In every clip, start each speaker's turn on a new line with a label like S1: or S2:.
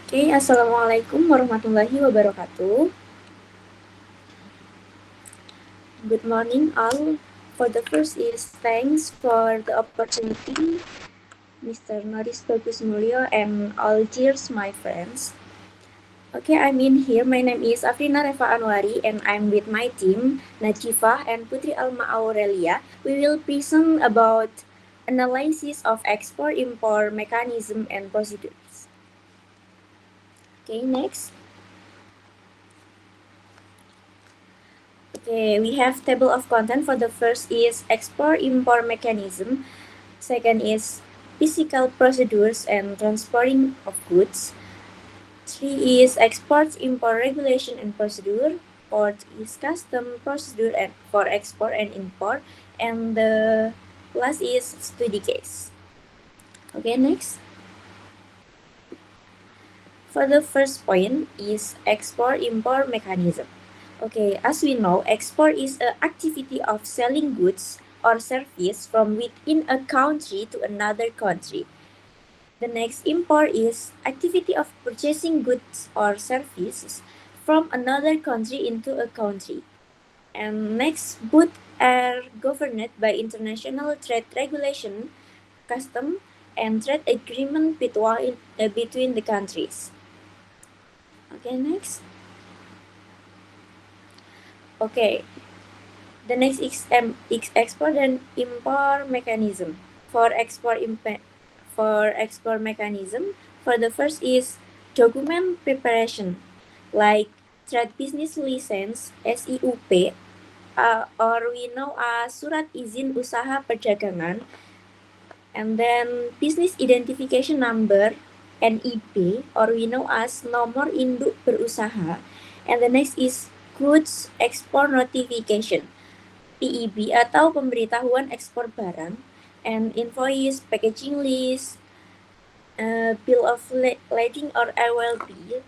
S1: Okay, Assalamualaikum warahmatullahi wabarakatuh. Good morning, all. For the first is thanks for the opportunity, Mr. Noris Bagus Mulyo and all dears my friends. Okay, I'm in here. My name is Afrina Reva Anwari and I'm with my team, Najifah and Putri Alma Aurelia. We will present about analysis of export-import mechanism and procedures. Okay, next. Okay, we have table of content. For the first is export-import mechanism. Second is physical procedures and transporting of goods. Three is export-import regulation and procedure. Fourth is custom procedure and for export and import. And the last is study case. Okay, next. For the first point is export-import mechanism. Okay, as we know, export is an activity of selling goods or service from within a country to another country. The next import is activity of purchasing goods or services from another country into a country. And next, both are governed by international trade regulation, custom, and trade agreement between the countries. Okay, next. Okay, the next is export and import mechanism. For export mechanism, for the first is document preparation, like trade business license (SIUP), or we know as surat izin usaha perdagangan, and then business identification number (NIB), or we know as nomor induk berusaha, and the next is goods export notification (PEB) atau pemberitahuan ekspor barang, and invoice, packaging list, bill of lading or AOLB.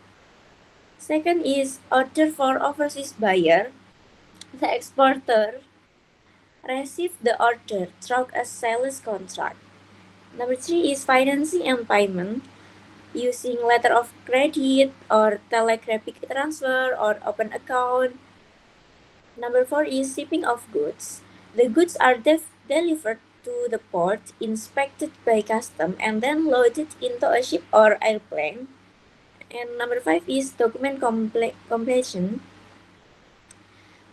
S1: Second is order for overseas buyer. The exporter receive the order through a sales contract. Number three is financing and payment using letter of credit or telegraphic transfer or open account. Number four is shipping of goods. The goods are delivered to the port, inspected by custom, and then loaded into a ship or airplane. And number five is document completion.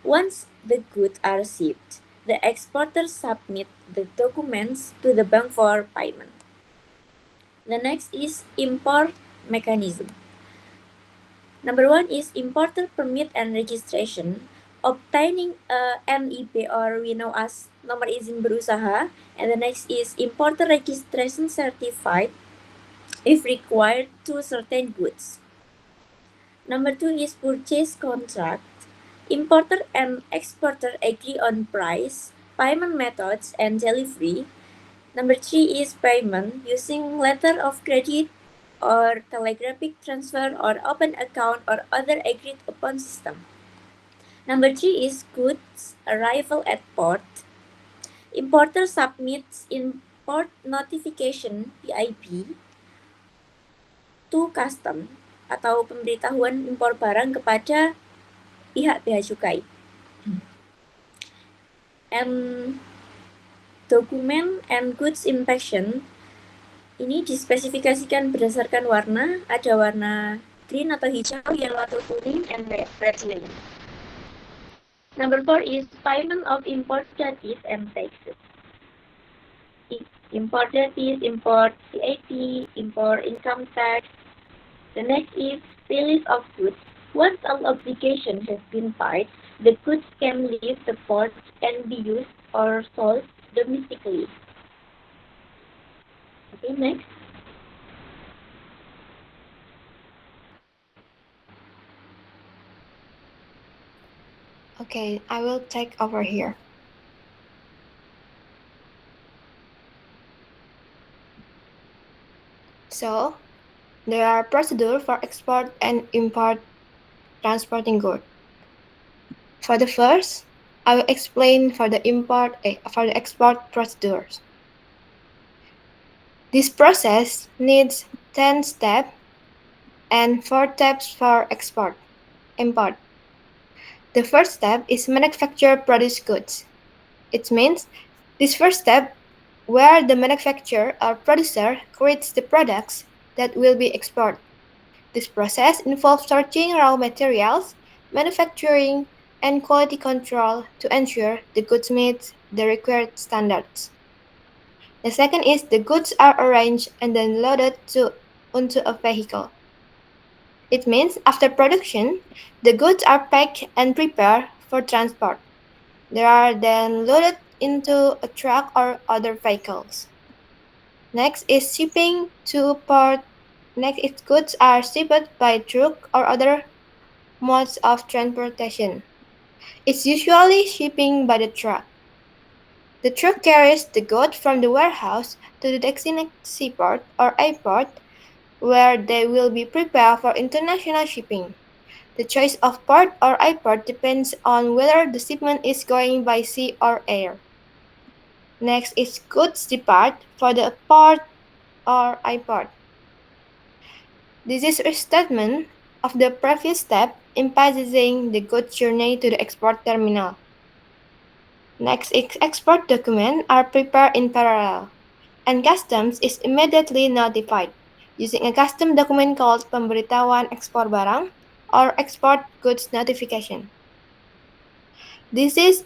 S1: Once the goods are shipped, the exporter submit the documents to the bank for payment. The next is import mechanism. Number one is importer permit and registration. Obtaining a NIB, or we know as nomor izin berusaha, and the next is importer registration certified if required to certain goods. Number two is purchase contract. Importer and exporter agree on price, payment methods, and delivery. Number three is payment using letter of credit or telegraphic transfer or open account or other agreed upon system. Number three is goods arrival at port. Importer submits import notification (PIB) to custom atau pemberitahuan impor barang kepada pihak bea cukai. And dokumen and goods inspection ini dispesifikasikan berdasarkan warna, ada warna green atau hijau, yellow atau kuning, and red lane. Number four is payment of import duties and taxes. Import duties, import VAT, import income tax. The next is release of goods. Once all obligations have been paid, the goods can leave the port and be used or sold domestically. Okay, next.
S2: Okay, I will take over here. So, there are procedures for export and import transporting goods. For the first, I will explain for the export procedures. This process needs 10 steps and 4 steps for export. Import. The first step is manufacture produced goods. It means this first step where the manufacturer or producer creates the products that will be exported. This process involves sourcing raw materials, manufacturing, and quality control to ensure the goods meet the required standards. The second is the goods are arranged and then loaded onto a vehicle. It means after production, the goods are packed and prepared for transport. They are then loaded into a truck or other vehicles. Next is shipping to port. Next is goods are shipped by truck or other modes of transportation. It's usually shipping by the truck. The truck carries the goods from the warehouse to the designated seaport or airport where they will be prepared for international shipping. The choice of port or airport depends on whether the shipment is going by sea or air. Next is goods depart for the port or airport. This is a statement of the previous step emphasizing the goods journey to the export terminal. Next is export documents are prepared in parallel, and customs is immediately notified using a custom document called pemberitahuan ekspor barang or export goods notification. This is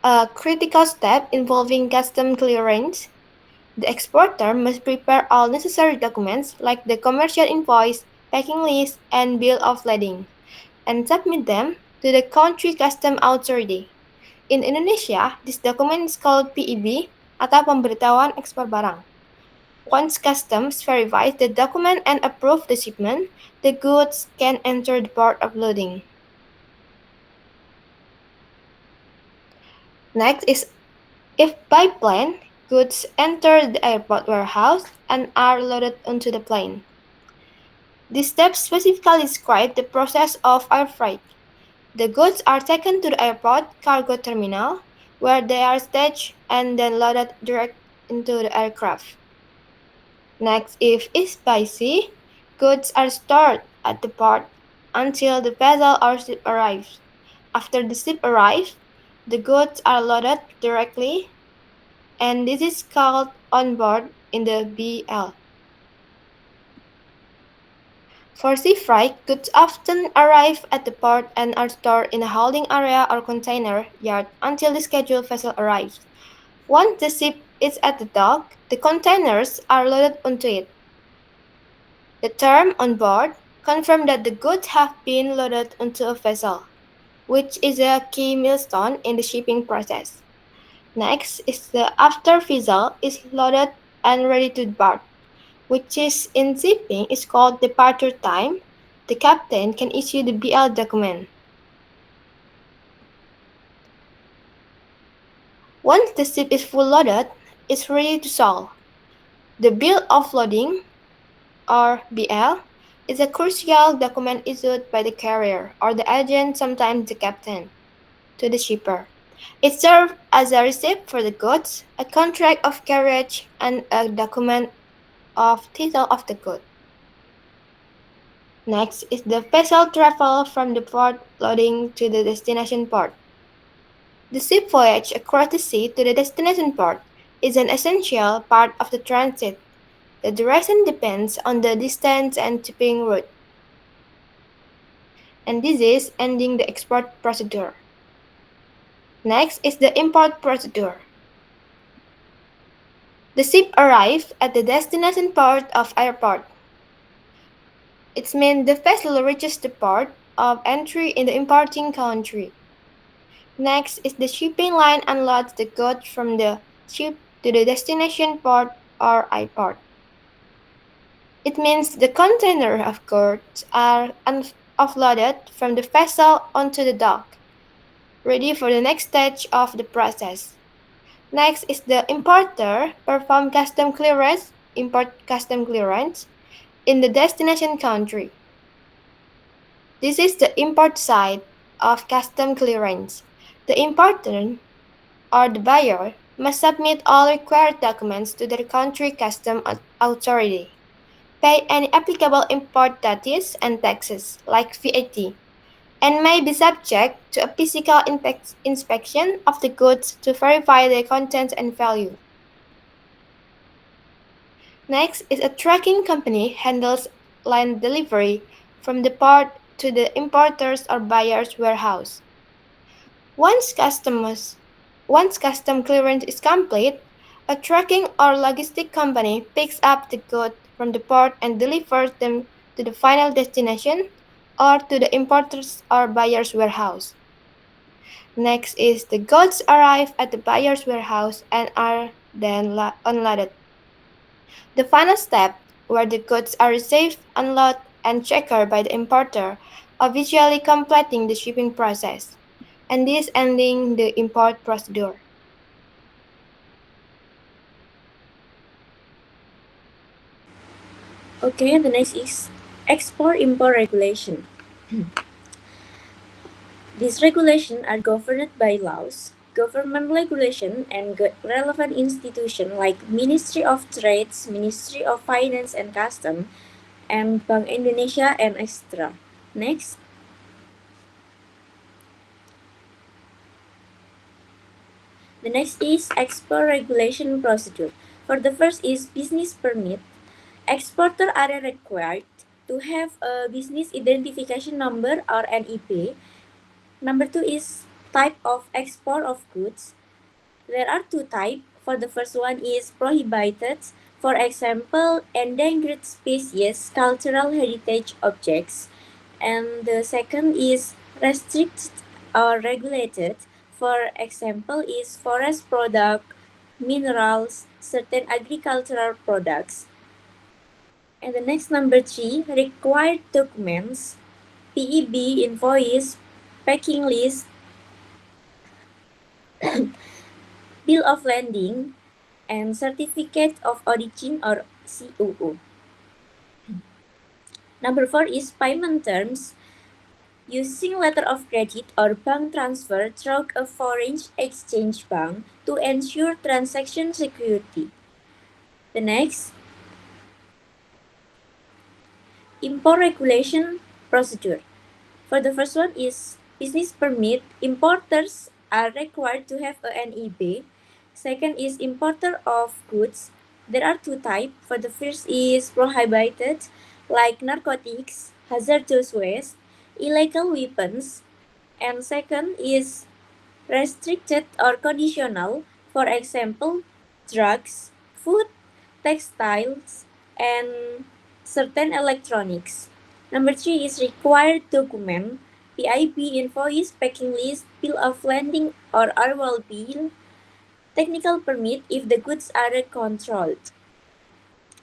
S2: a critical step involving custom clearance. The exporter must prepare all necessary documents like the commercial invoice, packing list, and bill of lading, and submit them to the country custom authority. In Indonesia, this document is called PEB atau Pemberitahuan Ekspor Barang. Once customs verifies the document and approve the shipment, the goods can enter the port of loading. Next is if by plane, goods enter the airport warehouse and are loaded onto the plane. This step specifically describes the process of air freight. The goods are taken to the airport cargo terminal, where they are staged and then loaded direct into the aircraft. Next, if it's by sea, goods are stored at the port until the vessel or ship arrives. After the ship arrives, the goods are loaded directly, and this is called on board in the BL. For sea freight, goods often arrive at the port and are stored in a holding area or container yard until the scheduled vessel arrives. Once the ship is at the dock, the containers are loaded onto it. The term on board confirms that the goods have been loaded onto a vessel, which is a key milestone in the shipping process. Next is the after vessel is loaded and ready to depart, which is in shipping is called departure time. The captain can issue the BL document. Once the ship is full loaded, it's ready to sail. The bill of lading, or BL, is a crucial document issued by the carrier or the agent, sometimes the captain, to the shipper. It serves as a receipt for the goods, a contract of carriage, and a document of title of the good. Next is the vessel travel from the port loading to the destination port. The ship voyage across the sea to the destination port is an essential part of the transit. The duration depends on the distance and shipping route. And this is ending the export procedure. Next is the import procedure. The ship arrives at the destination port of airport. It means the vessel reaches the port of entry in the importing country. Next is the shipping line unloads the goods from the ship to the destination port or airport. It means the container of goods are offloaded from the vessel onto the dock, ready for the next stage of the process. Next is the importer perform custom clearance, import custom clearance, in the destination country. This is the import side of custom clearance. The importer or the buyer must submit all required documents to their country custom authority. pay any applicable import duties and taxes, like VAT, and may be subject to a physical inspection of the goods to verify their content and value. Next is a tracking company handles line delivery from the port to the importer's or buyer's warehouse. Once once custom clearance is complete, a tracking or logistic company picks up the goods from the port and delivers them to the final destination or to the importer's or buyer's warehouse. Next is the goods arrive at the buyer's warehouse and are then unloaded. The final step, where the goods are received, unloaded, and checked by the importer, officially completing the shipping process, and this ending the import procedure.
S1: Okay, the next is export-import regulation. These regulations are governed by laws, government regulation, and relevant institutions like Ministry of Trades, Ministry of Finance and Custom, and Bank Indonesia and Extra. Next. The next is export regulation procedure. For the first is business permit. Exporters are required to have a business identification number or NIP. Number two is type of export of goods. There are two types. For the first one is prohibited. For example, endangered species, cultural heritage objects. And the second is restricted or regulated. For example, is forest product, minerals, certain agricultural products. And the next number three, required documents, PEB, invoice, packing list, bill of landing, and certificate of origin or COO. Number four is payment terms. Using letter of credit or bank transfer through a foreign exchange bank to ensure transaction security. The next, import regulation procedure. For the first one is business permit. Importers are required to have a NIB. Second is importer of goods. There are two types. For the first is prohibited, like narcotics, hazardous waste, illegal weapons. And second is restricted or conditional. For example, drugs, food, textiles, and certain electronics. Number three is required document, PIB, invoice, packing list, bill of landing or arrival bill, technical permit if the goods are controlled.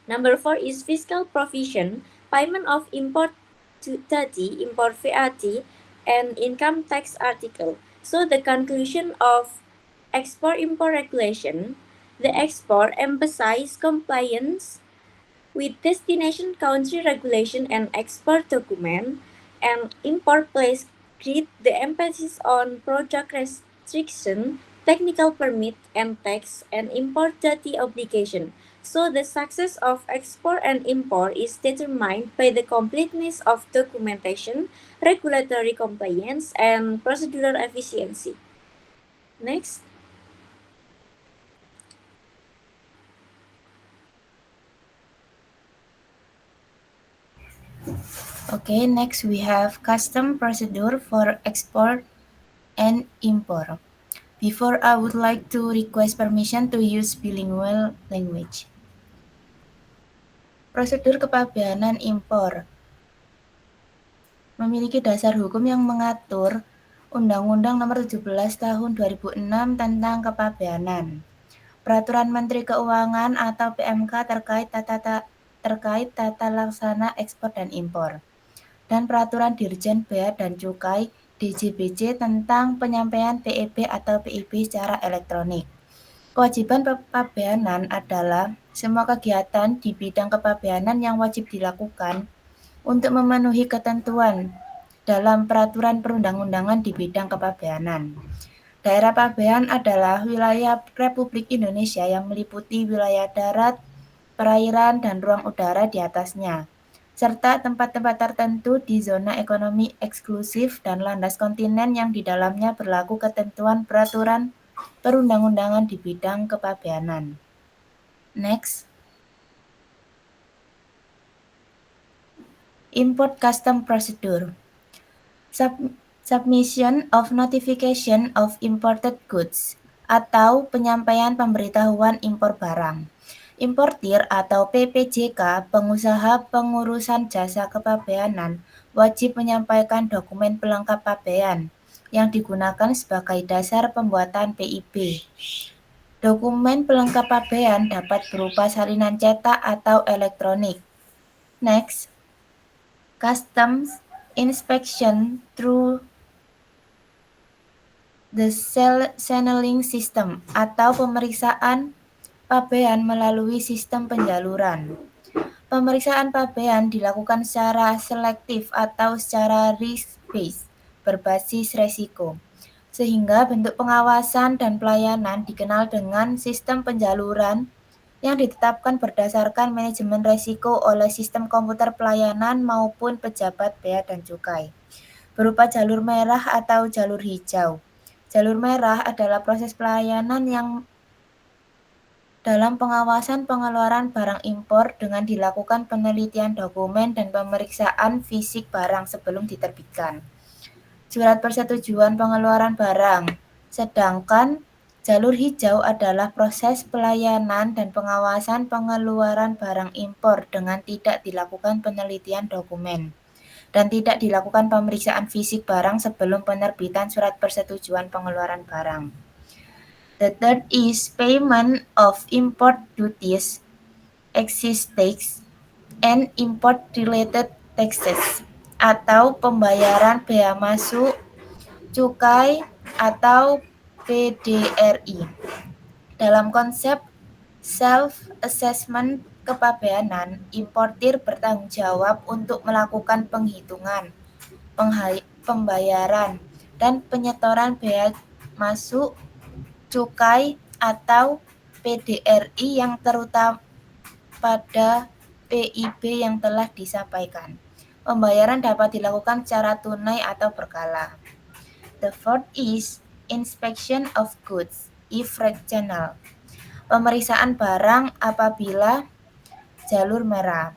S1: Number four is fiscal provision, payment of import duty, import VAT, and income tax article. So the conclusion of export-import regulation, the export emphasize compliance with destination country regulation and export document, and import place great the emphasis on product restriction, technical permit and tax, and import duty obligation. So the success of export and import is determined by the completeness of documentation, regulatory compliance, and procedural efficiency. Next.
S3: Okay, next we have custom procedure for export and import. Before, I would like to request permission to use bilingual language. Prosedur kepabeanan impor memiliki dasar hukum yang mengatur Undang-Undang Nomor 17 Tahun 2006 tentang Kepabeanan, Peraturan Menteri Keuangan atau PMK terkait tata laksana ekspor dan impor, dan Peraturan Dirjen Bea dan Cukai DJBC tentang penyampaian PEB atau PIB secara elektronik. Kewajiban kepabeanan adalah semua kegiatan di bidang kepabeanan yang wajib dilakukan untuk memenuhi ketentuan dalam peraturan perundang-undangan di bidang kepabeanan. Daerah pabean adalah wilayah Republik Indonesia yang meliputi wilayah darat, perairan, dan ruang udara di atasnya, serta tempat-tempat tertentu di zona ekonomi eksklusif dan landas kontinen yang di dalamnya berlaku ketentuan peraturan perundang-undangan di bidang kepabeanan. Next. Import Custom Procedure. Submission of Notification of Imported Goods atau penyampaian pemberitahuan impor barang. Importir atau PPJK, pengusaha pengurusan jasa kepabeanan, wajib menyampaikan dokumen pelengkap pabean yang digunakan sebagai dasar pembuatan PIB. Dokumen pelengkap pabean dapat berupa salinan cetak atau elektronik. Next, Customs inspection through the channeling system atau pemeriksaan pabean melalui sistem penjaluran. Pemeriksaan pabean dilakukan secara selektif atau secara risk-based, berbasis resiko, sehingga bentuk pengawasan dan pelayanan dikenal dengan sistem penjaluran yang ditetapkan berdasarkan manajemen resiko oleh sistem komputer pelayanan maupun pejabat bea dan cukai, berupa jalur merah atau jalur hijau. Jalur merah adalah proses pelayanan yang dalam pengawasan pengeluaran barang impor dengan dilakukan penelitian dokumen dan pemeriksaan fisik barang sebelum diterbitkan surat persetujuan pengeluaran barang. Sedangkan jalur hijau adalah proses pelayanan dan pengawasan pengeluaran barang impor dengan tidak dilakukan penelitian dokumen dan tidak dilakukan pemeriksaan fisik barang sebelum penerbitan surat persetujuan pengeluaran barang. The third is payment of import duties, excise tax, and import-related taxes, atau pembayaran bea masuk, cukai, atau PDRI. Dalam konsep self-assessment kepabeanan, importir bertanggung jawab untuk melakukan penghitungan, pembayaran, dan penyetoran bea masuk, cukai, atau PDRI yang terutama pada PIB yang telah disampaikan. Pembayaran dapat dilakukan secara tunai atau berkala. The fourth is inspection of goods, e-fractional. Pemeriksaan barang apabila jalur merah.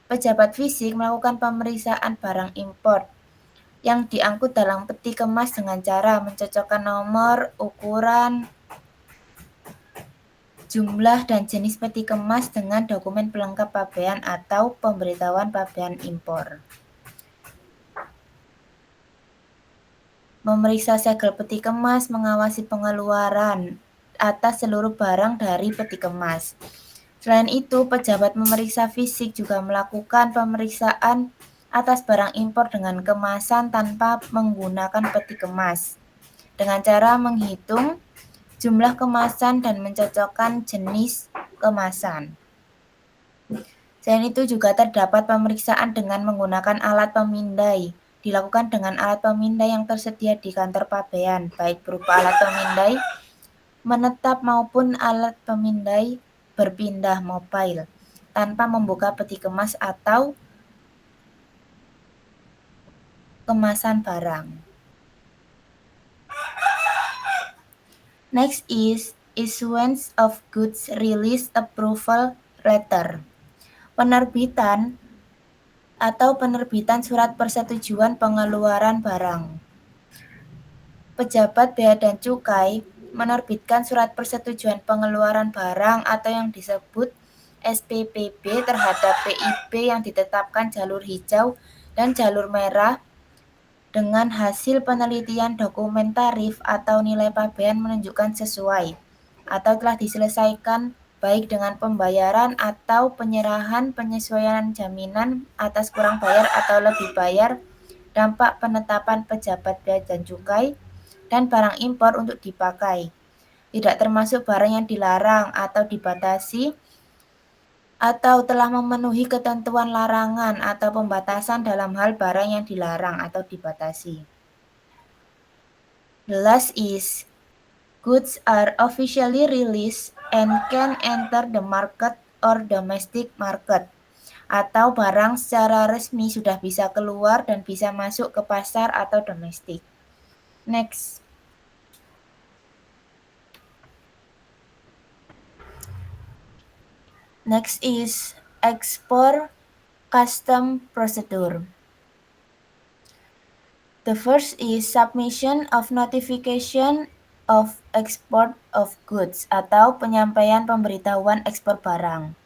S3: Pejabat fisik melakukan pemeriksaan barang impor yang diangkut dalam peti kemas dengan cara mencocokkan nomor, ukuran, jumlah, dan jenis peti kemas dengan dokumen pelengkap pabean atau pemberitahuan pabean impor. Memeriksa segel peti kemas, mengawasi pengeluaran atas seluruh barang dari peti kemas. Selain itu, pejabat memeriksa fisik juga melakukan pemeriksaan atas barang impor dengan kemasan tanpa menggunakan peti kemas, dengan cara menghitung jumlah kemasan dan mencocokkan jenis kemasan. Selain itu juga terdapat pemeriksaan dengan menggunakan alat pemindai, dilakukan dengan alat pemindai yang tersedia di kantor pabean, baik berupa alat pemindai menetap maupun alat pemindai berpindah mobile, tanpa membuka peti kemas atau kemasan barang. Next is issuance of goods release approval letter. Penerbitan surat persetujuan pengeluaran barang. Pejabat bea dan cukai menerbitkan surat persetujuan pengeluaran barang atau yang disebut SPPB terhadap PIB yang ditetapkan jalur hijau dan jalur merah dengan hasil penelitian dokumen tarif atau nilai pabean menunjukkan sesuai atau telah diselesaikan baik dengan pembayaran atau penyerahan penyesuaian jaminan atas kurang bayar atau lebih bayar, dampak penetapan pejabat bea dan cukai, dan barang impor untuk dipakai, tidak termasuk barang yang dilarang atau dibatasi atau telah memenuhi ketentuan larangan atau pembatasan dalam hal barang yang dilarang atau dibatasi. The last is goods are officially released and can enter the market or domestic market, atau barang secara resmi sudah bisa keluar dan bisa masuk ke pasar atau domestik. Next. Next is export custom procedure. The first is submission of notification of export of goods atau penyampaian pemberitahuan ekspor barang.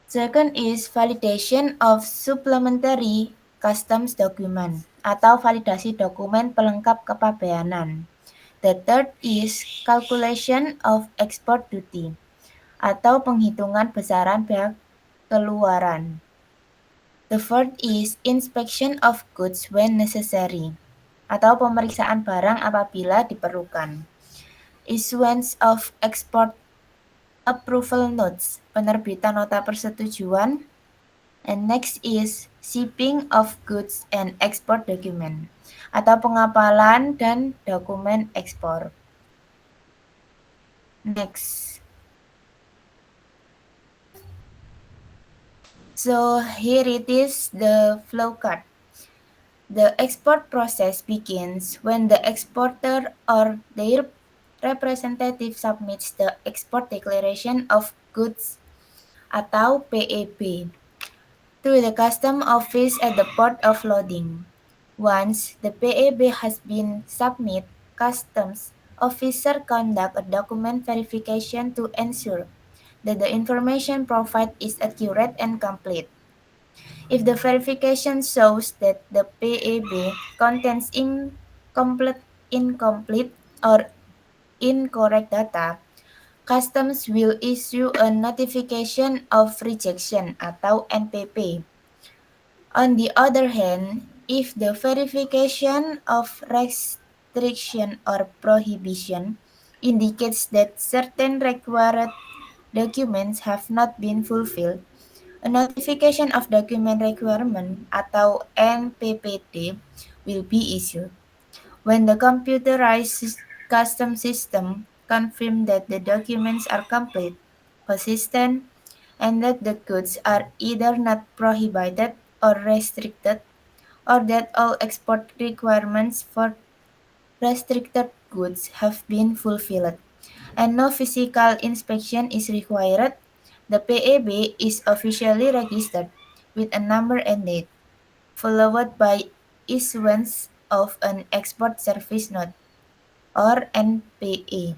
S3: Second is validation of supplementary customs document atau validasi dokumen pelengkap kepabeanan. The third is calculation of export duty atau penghitungan besaran bea keluaran. The fourth is inspection of goods when necessary atau pemeriksaan barang apabila diperlukan. Issuance of export approval notes, penerbitan nota persetujuan. And next is shipping of goods and export document atau pengapalan dan dokumen ekspor. Next. So here it is the flow chart. The export process begins when the exporter or their representative submits the export declaration of goods atau PEB to the custom office at the port of loading. Once the PEB has been submitted, customs officer conduct a document verification to ensure that the information provided is accurate and complete. If the verification shows that the PEB contains incomplete or incorrect data, Customs will issue a notification of rejection atau NPP. On the other hand, if the verification of restriction or prohibition indicates that certain required documents have not been fulfilled, a notification of document requirement atau NPPD will be issued. When the computerized custom system confirms that the documents are complete, consistent, and that the goods are either not prohibited or restricted, or that all export requirements for restricted goods have been fulfilled, and no physical inspection is required, the PEB is officially registered with a number and date, followed by issuance of an export service note or NPA.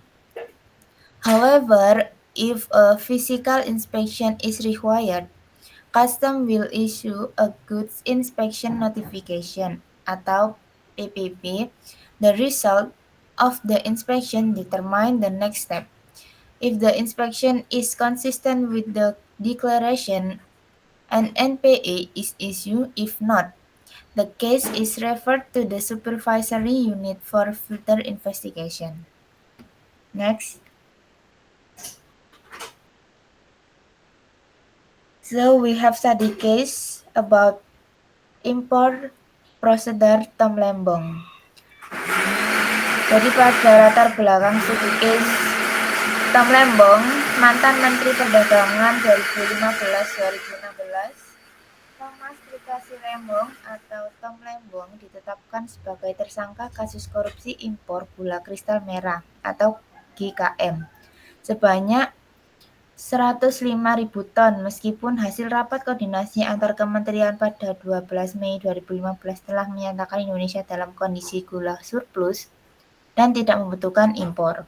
S3: However, if a physical inspection is required, Custom will issue a goods inspection notification atau PPP. The result of the inspection determine the next step. If the inspection is consistent with the declaration, an NPA is issued. If not, the case is referred to the supervisory unit for further investigation. Next. So we have study case about import procedure Tom Lembong. Jadi pada latar belakang studi case Tom Lembong, mantan Menteri Perdagangan 2015-2016, Thomas Trikasi Lembong atau Tom Lembong ditetapkan sebagai tersangka kasus korupsi impor gula kristal merah atau GKM sebanyak 105.000 ton meskipun hasil rapat koordinasi antar kementerian pada 12 Mei 2015 telah menyatakan Indonesia dalam kondisi gula surplus dan tidak membutuhkan impor.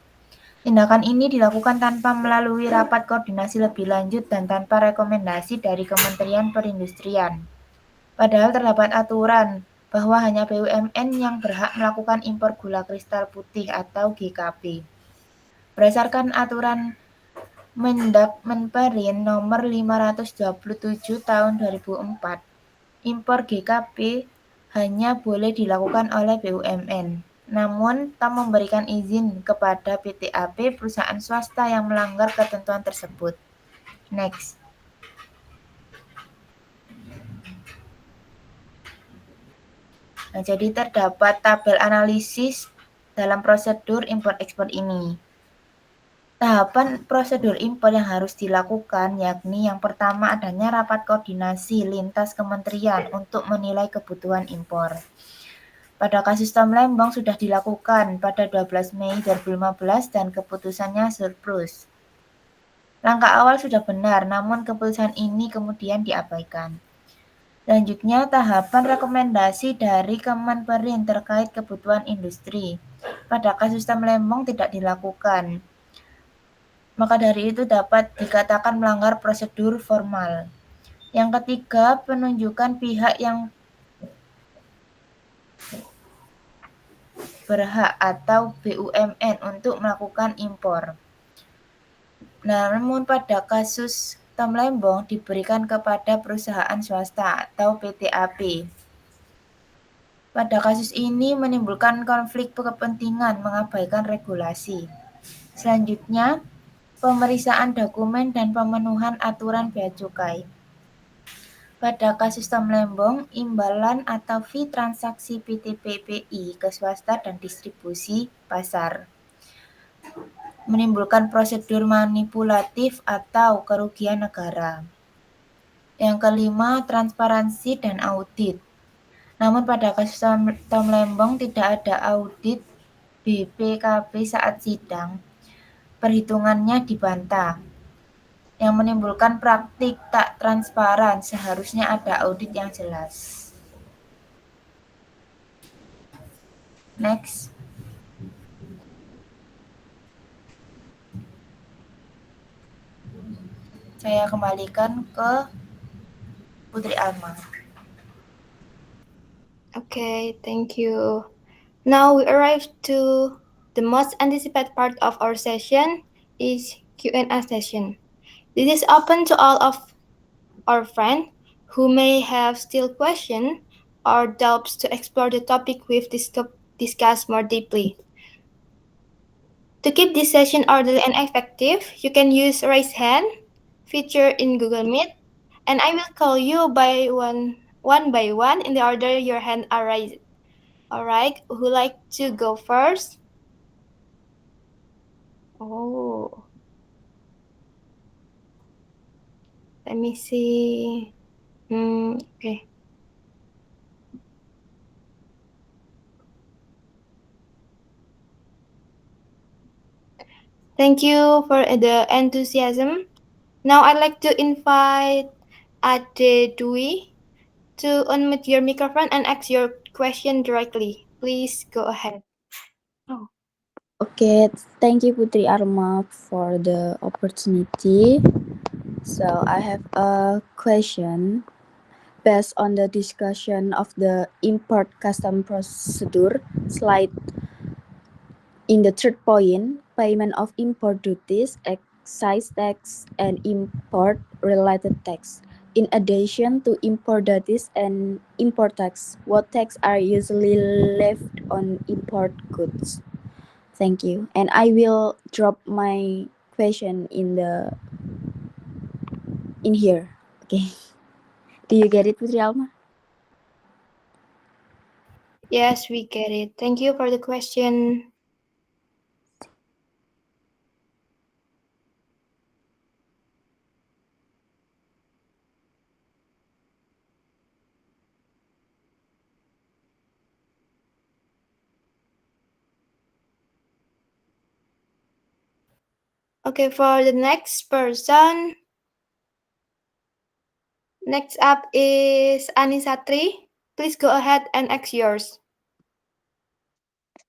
S3: Tindakan ini dilakukan tanpa melalui rapat koordinasi lebih lanjut dan tanpa rekomendasi dari Kementerian Perindustrian. Padahal terdapat aturan bahwa hanya BUMN yang berhak melakukan impor gula kristal putih atau GKP. Berdasarkan aturan Mendak Menperin nomor 527 tahun 2004, impor GKP hanya boleh dilakukan oleh BUMN, namun tak memberikan izin kepada PTAP perusahaan swasta yang melanggar ketentuan tersebut. Next. Nah, jadi terdapat tabel analisis dalam prosedur impor-ekspor ini. Tahapan prosedur impor yang harus dilakukan yakni yang pertama adanya rapat koordinasi lintas kementerian untuk menilai kebutuhan impor. Pada kasus Temlembong sudah dilakukan pada 12 Mei 2015 dan keputusannya surplus. Langkah awal sudah benar, namun keputusan ini kemudian diabaikan. Selanjutnya, tahapan rekomendasi dari Kemenperin terkait kebutuhan industri. Pada kasus Temlembong tidak dilakukan. Maka dari itu dapat dikatakan melanggar prosedur formal. Yang ketiga, penunjukan pihak yang berhak atau BUMN untuk melakukan impor. Namun pada kasus Temlembong diberikan kepada perusahaan swasta atau PTAP. Pada kasus ini menimbulkan konflik kepentingan mengabaikan regulasi. Selanjutnya, pemeriksaan dokumen dan pemenuhan aturan bea cukai. Pada kasus Temlembong, imbalan atau fee transaksi PTPPI ke swasta dan distribusi pasar menimbulkan prosedur manipulatif atau kerugian negara. Yang kelima, transparansi dan audit. Namun pada kasus Temlembong tidak ada audit BPKB saat sidang. Perhitungannya dibantah. Yang menimbulkan praktik tak transparan, seharusnya ada audit yang jelas. Next. Saya kembalikan ke Putri Alma.
S2: Okay, thank you. Now we arrive to the most anticipated part of our session is Q&A session. This is open to all of our friends who may have still questions or doubts to explore the topic we've discussed more deeply. To keep this session orderly and effective, you can use raise hand feature in Google Meet, and I will call you one by one in the order your hand are raised. All right, who like to go first? Oh, let me see. Okay. Thank you for the enthusiasm. Now I'd like to invite Ade Dwi to unmute your microphone and ask your question directly. Please go ahead. Oh.
S4: Okay, thank you Putri Arma for the opportunity. So I have a question based on the discussion of the import custom procedure slide. In the third point, payment of import duties, excise tax, and import related tax. In addition to import duties and import tax, what tax are usually left on import goods? Thank you. And I will drop my question in here. Okay. Do you get it, Putri Alma?
S2: Yes, we get it. Thank you for the question. Okay, for the next person, next up is Anisatri. Please go ahead and ask yours.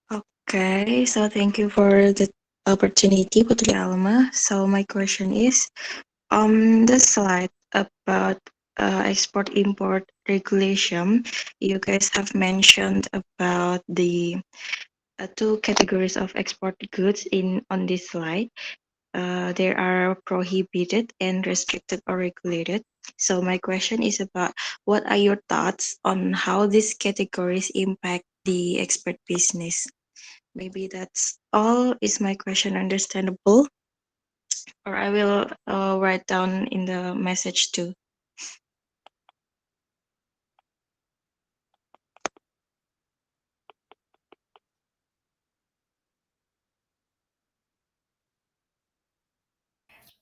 S5: Okay, so thank you for the opportunity, Putri Alma. So my question is, the slide about export-import regulation, you guys have mentioned about the two categories of export goods on this slide. There are prohibited and restricted or regulated. So my question is about what are your thoughts on how these categories impact the export business? Maybe that's all. Is my question understandable? Or I will write down in the message too.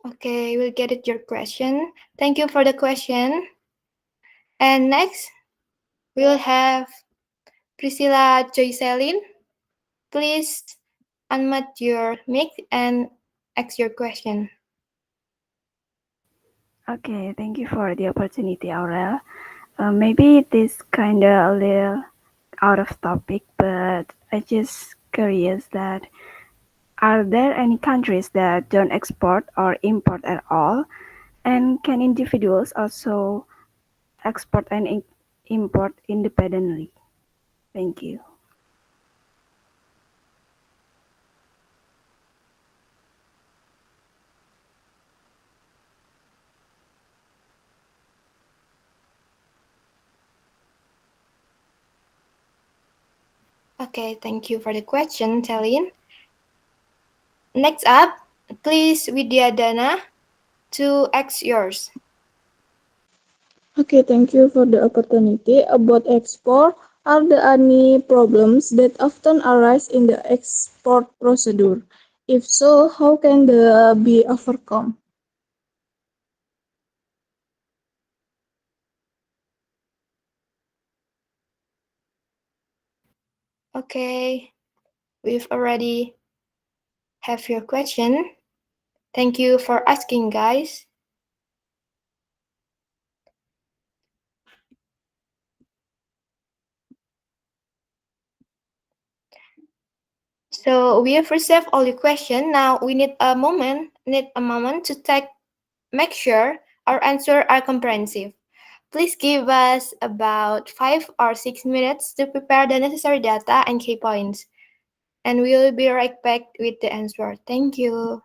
S2: Okay, we'll get it your question. Thank you for the question. And next, we'll have Priscilla Joycelyn. Please unmute your mic and ask your question.
S6: Okay, thank you for the opportunity, Aurel. Maybe it is kind of a little out of topic, but I just curious that are there any countries that don't export or import at all? And can individuals also export and import independently? Thank you.
S2: Okay, thank you for the question, Celine. Next up, please Widyadana to ask yours.
S7: Okay, thank you for the opportunity. About export, are there any problems that often arise in the export procedure? If so, how can they be overcome?
S2: Okay, we've already have your question. Thank you for asking, guys. So we have received all your question. Now we need a moment to make sure our answers are comprehensive. Please give us about 5 or 6 minutes to prepare the necessary data and key points. And we will be right back with the answer. Thank you.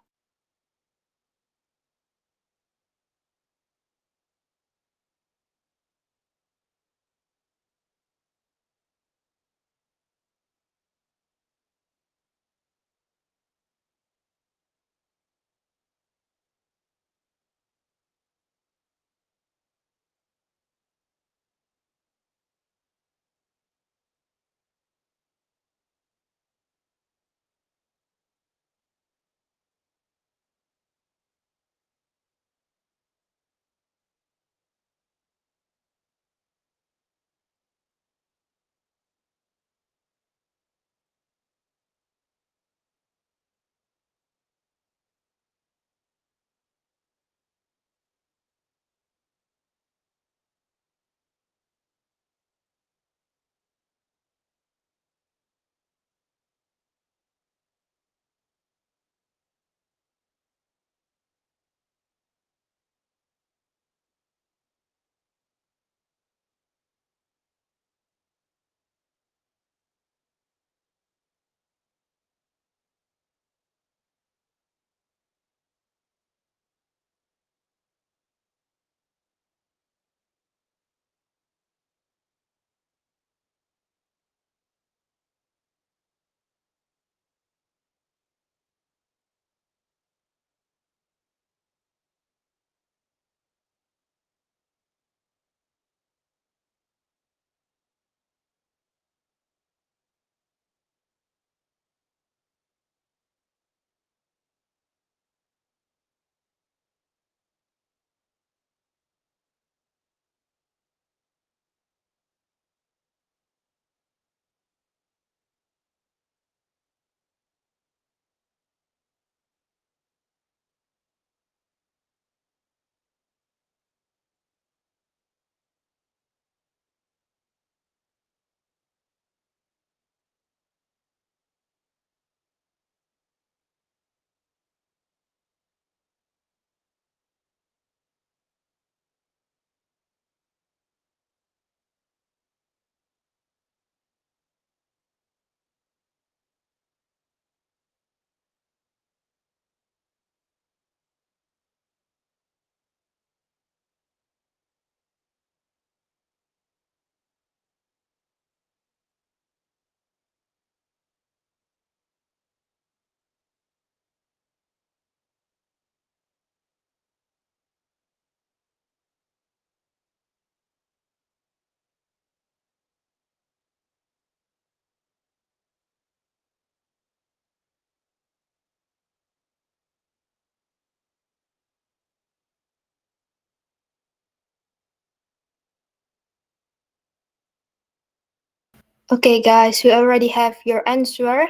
S2: Okay, guys, we already have your answer.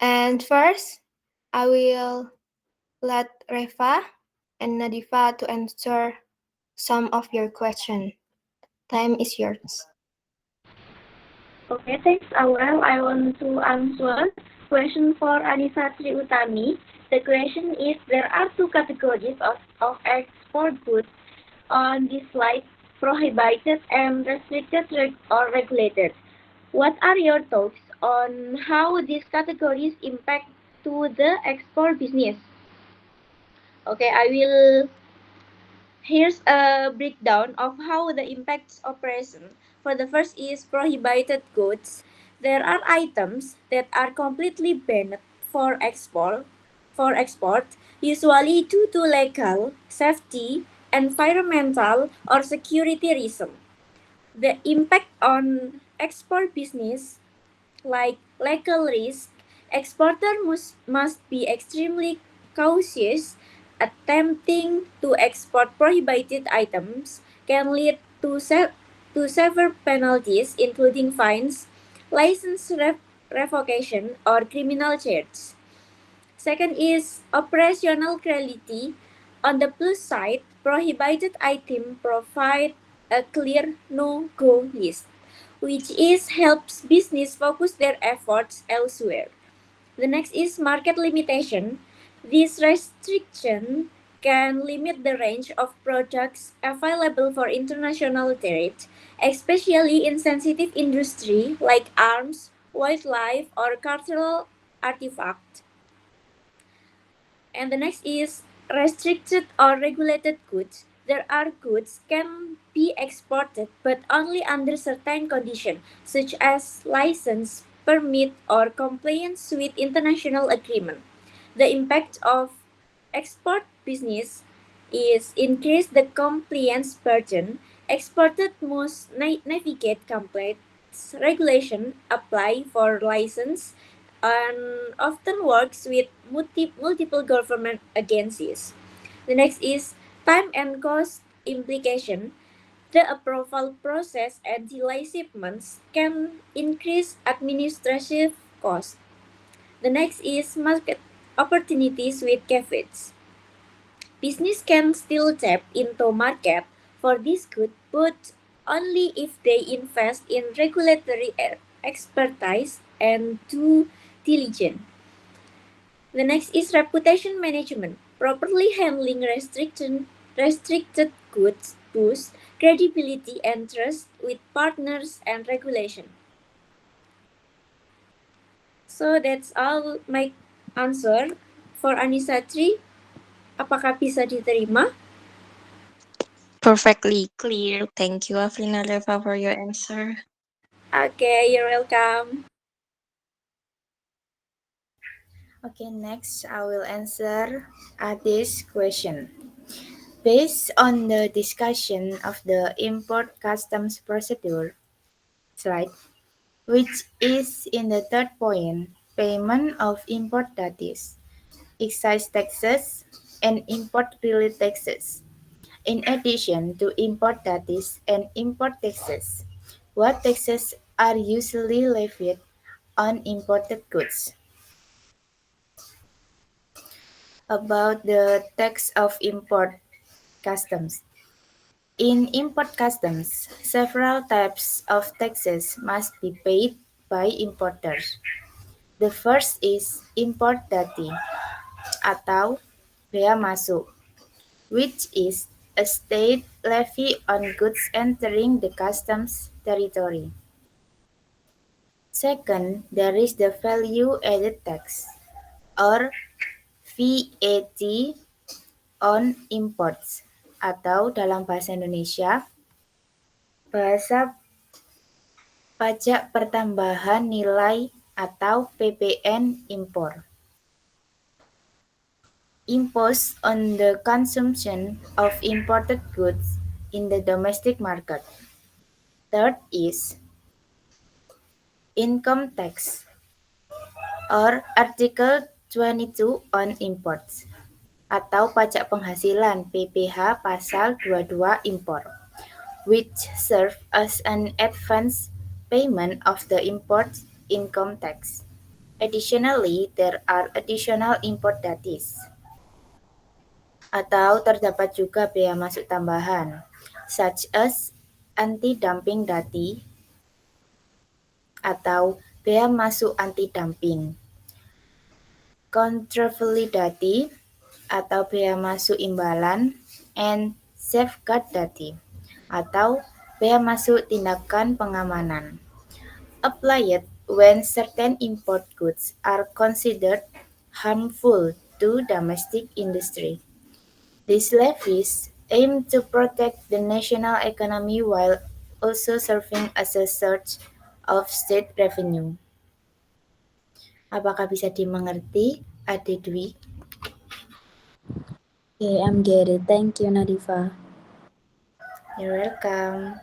S2: And first, I will let Reva and Nadifa to answer some of your question. Time is yours.
S1: Okay, thanks, Aurel. I want to answer question for Anissa Tri Utami. The question is, there are two categories of export goods on this slide, prohibited and restricted or regulated. What are your thoughts on how these categories impact to the export business? Okay, I will. Here's a breakdown of how the impacts operation. For the first is prohibited goods. There are items that are completely banned for export, usually due to legal, safety, environmental, or security reasons. The impact on export business, like legal risk, exporter must be extremely cautious. Attempting to export prohibited items can lead to severe penalties, including fines, license revocation, or criminal charges. Second is operational quality. On the plus side, prohibited items provide a clear no-go list, which is helps business focus their efforts elsewhere. The next is market limitation. This restriction can limit the range of products available for international trade, especially in sensitive industry like arms, wildlife, or cultural artifacts. And the next is restricted or regulated goods. There are goods can be exported but only under certain conditions, such as license, permit, or compliance with international agreement. The impact of export business is increase the compliance burden. Exported must navigate complex regulation, apply for license, and often works with multiple government agencies. The next is time and cost implication. The approval process and delay shipments can increase administrative costs. The next is market opportunities with caveats. Business can still tap into market for this good, but only if they invest in regulatory expertise and due diligence. The next is reputation management. Properly handling restricted goods boosts credibility and trust with partners and regulation. So that's all my answer for Anissa Tri. Apakah bisa diterima?
S5: Perfectly clear. Thank you, Aflina Reva, for your answer.
S1: Okay, you're welcome.
S3: Okay, next I will answer this question. Based on the discussion of the import customs procedure slide, which is in the third point, payment of import duties, excise taxes, and import-related taxes. In addition to import duties and import taxes, what taxes are usually levied on imported goods? About the tax of import customs. In import customs, several types of taxes must be paid by importers. The first is import duty atau bea masuk, which is a state levy on goods entering the customs territory. Second, there is the value added tax or VAT on imports atau dalam bahasa Indonesia bahasa pajak pertambahan nilai atau PPN impor. Imposed on the consumption of imported goods in the domestic market. Third is income tax or Article 22 on imports atau pajak penghasilan PPh pasal 22 impor, which serve as an advance payment of the import income tax. Additionally, there are additional import duties atau terdapat juga bea masuk tambahan, such as anti-dumping duty atau bea masuk anti-dumping, countervailing duty atau bea masuk imbalan, and safeguard duty atau bea masuk tindakan pengamanan. Applied when certain import goods are considered harmful to domestic industry. These levies aim to protect the national economy while also serving as a source of state revenue. Apakah bisa dimengerti, Ade Dwi?
S4: Okay, I'm get it. Thank you, Nadifa.
S3: You're welcome.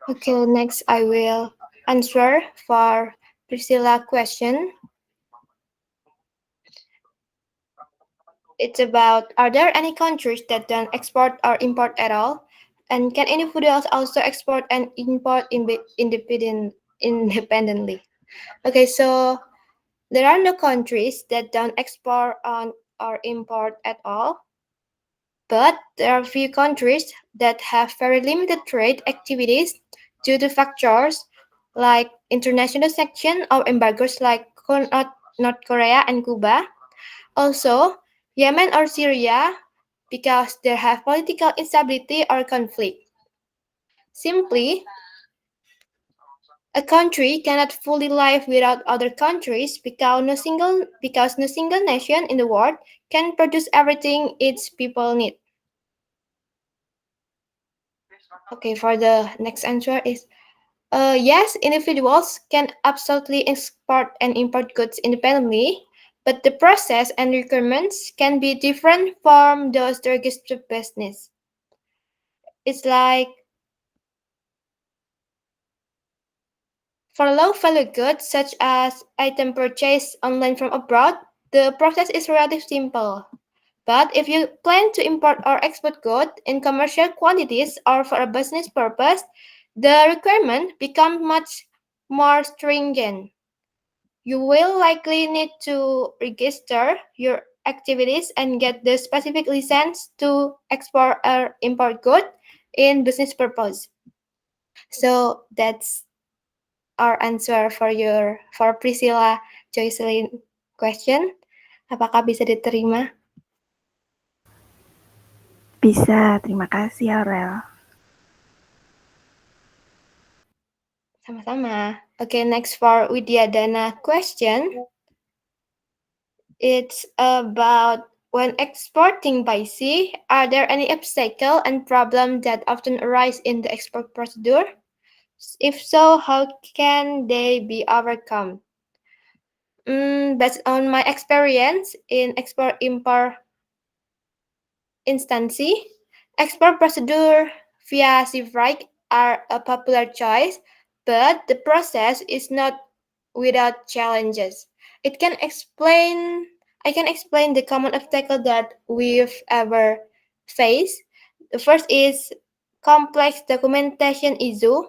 S2: Okay, next I will answer for Priscilla question. It's about, are there any countries that don't export or import at all? And can individuals also export and import independently? Okay, so there are no countries that don't export or import at all, but there are few countries that have very limited trade activities due to factors like international sanction or embargoes like North Korea and Cuba. Also, Yemen or Syria, because they have political instability or conflict. Simply, a country cannot fully live without other countries because no single nation in the world can produce everything its people need. Okay, for the next answer is yes, individuals can absolutely export and import goods independently, but the process and requirements can be different from those registered business. It's like for low-value goods such as item purchased online from abroad, the process is relatively simple. But if you plan to import or export goods in commercial quantities or for a business purpose, the requirement become much more stringent. You will likely need to register your activities and get the specific license to export or import goods in business purpose. So that's our answer for Priscilla Joycelyn question. Apakah bisa diterima?
S6: Bisa, terima kasih Aurel.
S2: Sama-sama. Okay, next for Widyadana question. It's about when exporting by sea, are there any obstacle and problem that often arise in the export procedure? If so, how can they be overcome? Based on my experience in export-import instancy, export procedure via shipwright are a popular choice, but the process is not without challenges. I can explain the common obstacle that we've ever faced. The first is complex documentation issue,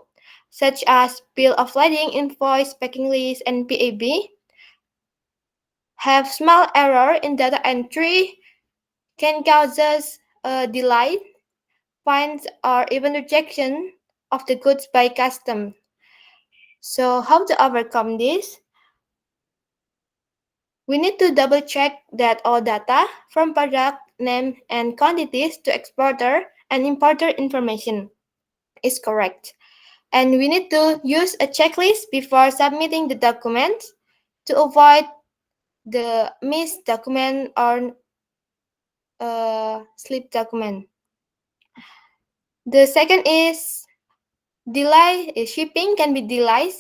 S2: such as bill of lading, invoice, packing list, and PAB. Have small error in data entry can cause us delay, fines, or even rejection of the goods by custom. So how to overcome this? We need to double check that all data from product name and quantities to exporter and importer information is correct. And we need to use a checklist before submitting the documents to avoid the missed document or slip document. The second is delay. Shipping can be delayed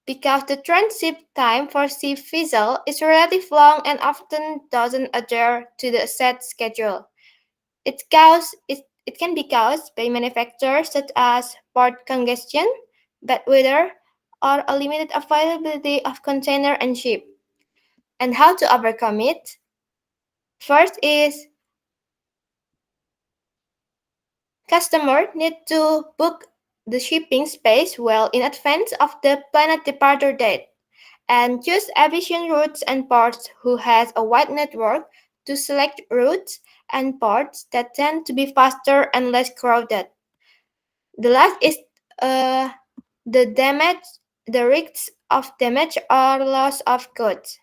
S2: because the transit time for sea vessel is relatively long and often doesn't adhere to the set schedule. It can be caused by manufacturers such as port congestion, bad weather, or a limited availability of container and ship. And how to overcome it? First is Customers need to book the shipping space well in advance of the planned departure date and choose efficient routes and ports who has a wide network to select routes and ports that tend to be faster and less crowded. The last is the risks of damage or loss of goods.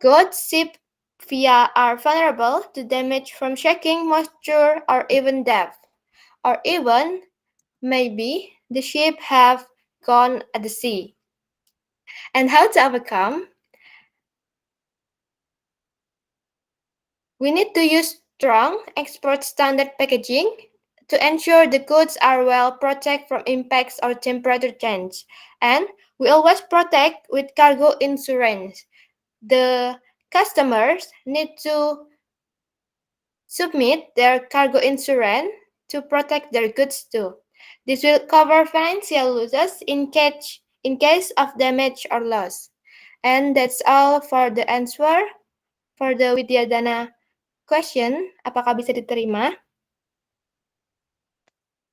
S2: Goods shipped via are vulnerable to damage from shaking, moisture, or even death. Or even, maybe, the ship have gone at the sea. And how to overcome? We need to use strong export standard packaging to ensure the goods are well protected from impacts or temperature change. And we always protect with cargo insurance. The customers need to submit their cargo insurance to protect their goods too. This will cover financial losses in case of damage or loss. And that's all for the answer for the Widyadana question. Apakah bisa diterima?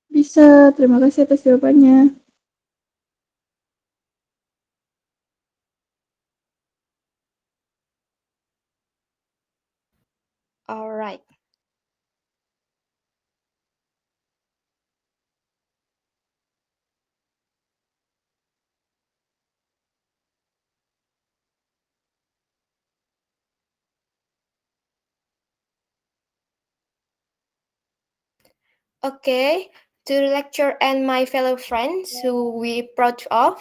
S7: Bisa, terima kasih atas jawabannya.
S2: Alright. Okay, to the lecturer and my fellow friends who we proud of,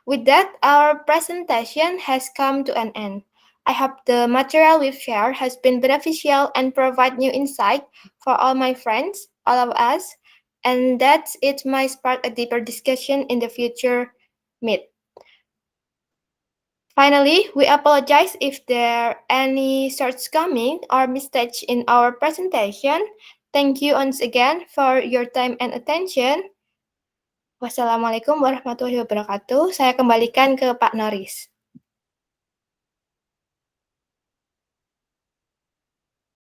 S2: with that, our presentation has come to an end. I hope the material we've shared has been beneficial and provide new insight for all my friends, all of us, and that it might spark a deeper discussion in the future meet. Finally, we apologize if there are any shortcomings or mistakes in our presentation. Thank you once again for your time and attention. Wassalamualaikum warahmatullahi wabarakatuh. Saya kembalikan ke Pak Noris.